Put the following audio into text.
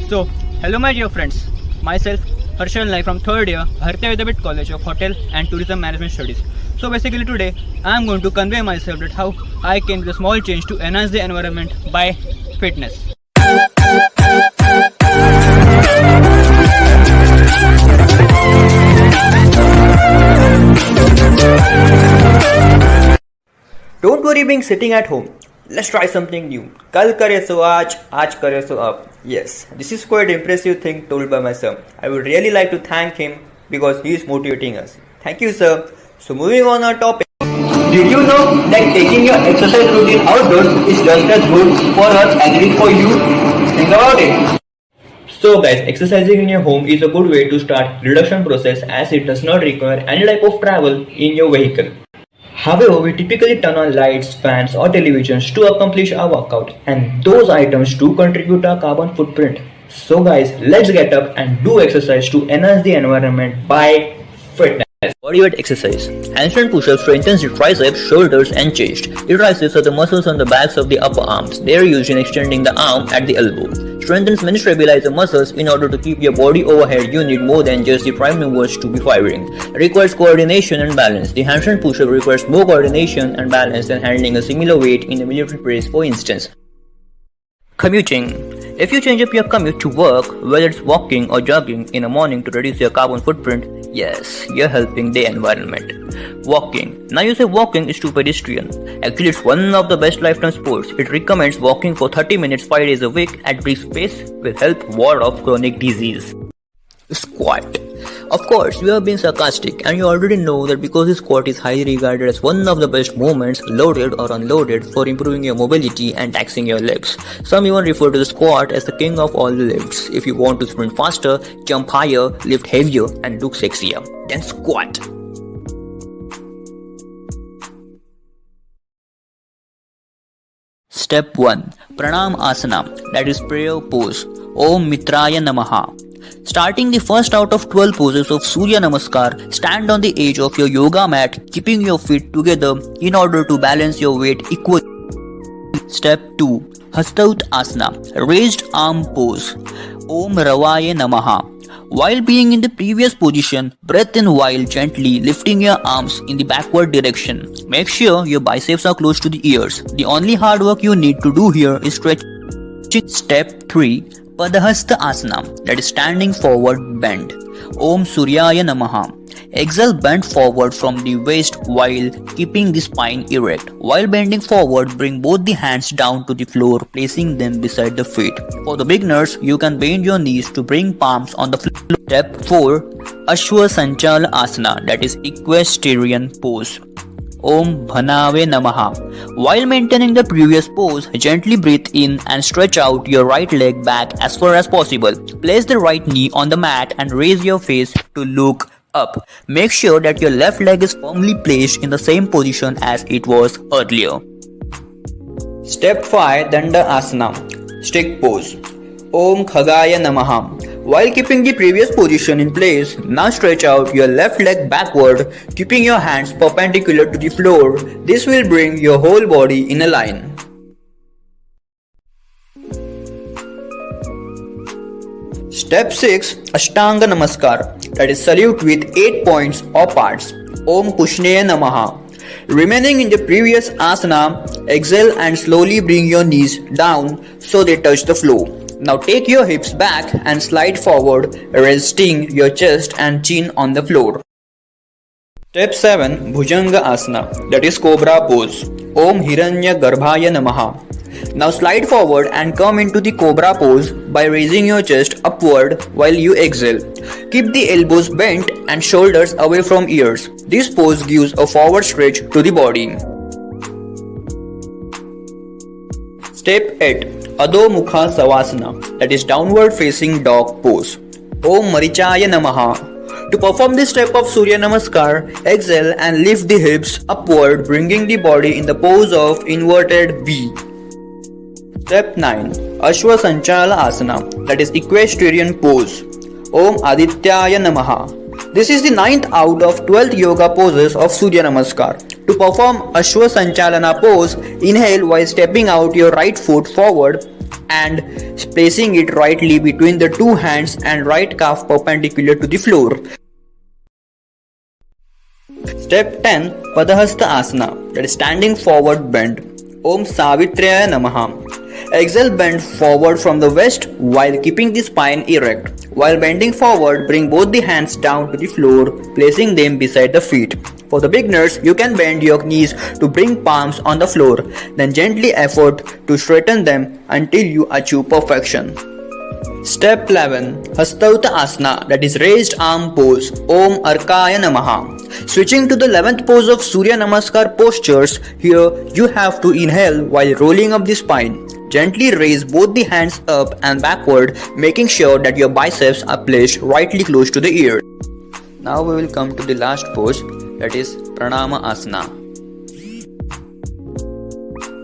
So, hello my dear friends. Myself, Harshal Naik from 3rd year, Bharatiya Vidyapeeth College of Hotel and Tourism Management Studies. So basically today, I am going to convey myself that how I came with a small change to enhance the environment by fitness. Don't worry being sitting at home. Let's try something new. कल करे सो आज करे सो अब. Yes, this is quite impressive thing told by my son. I would really like to thank him because he is motivating us. Thank you, sir. So moving on our topic. Did you know that taking your exercise routine outdoors is just as good for us as it is for you? Think about it. So guys, exercising in your home is a good way to start reduction process as it does not require any type of travel in your vehicle. However, we typically turn on lights, fans or televisions to accomplish our workout, and those items do contribute to our carbon footprint. So guys, let's get up and do exercise to enhance the environment by fitness. Bodyweight exercise. Handstand push-ups strengthens the triceps, shoulders and chest. The triceps are the muscles on the backs of the upper arms. They are used in extending the arm at the elbow. Strengthens many stabilizer muscles. In order to keep your body overhead, you need more than just the prime movers to be firing. It requires coordination and balance. The handstand push-up requires more coordination and balance than handling a similar weight in a military press, for instance. Commuting. If you change up your commute to work, whether it's walking or jogging in the morning to reduce your carbon footprint, yes, you're helping the environment. Walking. Now you say walking is too pedestrian. Actually, it's one of the best lifetime sports. It recommends walking for 30 minutes 5 days a week at brisk pace will help ward off chronic disease. Squat. Of course, we have been sarcastic and you already know that because the squat is highly regarded as one of the best movements, loaded or unloaded, for improving your mobility and taxing your legs. Some even refer to the squat as the king of all the lifts. If you want to sprint faster, jump higher, lift heavier and look sexier, then squat. Step 1. Pranam Asana, that is prayer pose. Om Mitraya Namaha. Starting the first out of 12 poses of Surya Namaskar, stand on the edge of your yoga mat, keeping your feet together in order to balance your weight equally. Step 2. Hastaut Asana, raised arm pose. Om Ravaya Namaha. While being in the previous position, breathe in while gently lifting your arms in the backward direction. Make sure your biceps are close to the ears. The only hard work you need to do here is stretching. Step 3. Padahasta Asana, that is standing forward bend. Om Suryaya Namaha. Exhale, bend forward from the waist while keeping the spine erect. While bending forward, bring both the hands down to the floor, placing them beside the feet. For the beginners, you can bend your knees to bring palms on the floor. Step 4. Ashwa Sanchala Asana, that is equestrian pose. Om Bhanave Namaha. While maintaining the previous pose, gently breathe in and stretch out your right leg back as far as possible. Place the right knee on the mat and raise your face to look up. Make sure that your left leg is firmly placed in the same position as it was earlier. Step 5. Danda Asana, stick pose. Om Khagaya Namaha. While keeping the previous position in place, now stretch out your left leg backward, keeping your hands perpendicular to the floor. This will bring your whole body in a line. Step 6. Ashtanga Namaskar, that is salute with 8 points or parts. Om Pushneya Namaha. Remaining in the previous asana, exhale and slowly bring your knees down so they touch the floor. Now take your hips back and slide forward, resting your chest and chin on the floor. Step 7. Bhujanga Asana, that is Cobra pose. Om Hiranya Garbhaya Namaha. Now slide forward and come into the Cobra pose by raising your chest upward while you exhale. Keep the elbows bent and shoulders away from ears. This pose gives a forward stretch to the body. Step 8. Adho Mukha Savasana, that is downward facing dog pose. Om Marichaya Namaha. To perform this type of Surya Namaskar, exhale and lift the hips upward, bringing the body in the pose of inverted V. Step 9. Ashwa Sanchala Asana, that is equestrian pose. Om Adityaya Namaha. This is the 9th out of 12th yoga poses of Surya Namaskar. To perform Ashwa Sanchalana pose, inhale while stepping out your right foot forward. and placing it rightly between the two hands and right calf perpendicular to the floor. Step 10. Padahasta Asana, that is standing forward bend. Om Savitraya Namaha. Exhale, bend forward from the waist while keeping the spine erect. While bending forward, bring both the hands down to the floor, placing them beside the feet. For the beginners, you can bend your knees to bring palms on the floor, then gently effort to straighten them until you achieve perfection. Step 11. Hastauta Asana, that is raised arm pose. Om Arkaya Namaha. Switching to the 11th pose of Surya Namaskar postures, here you have to inhale while rolling up the spine. Gently raise both the hands up and backward, making sure that your biceps are placed rightly close to the ear. Now we will come to the last pose, that is Pranama Asana.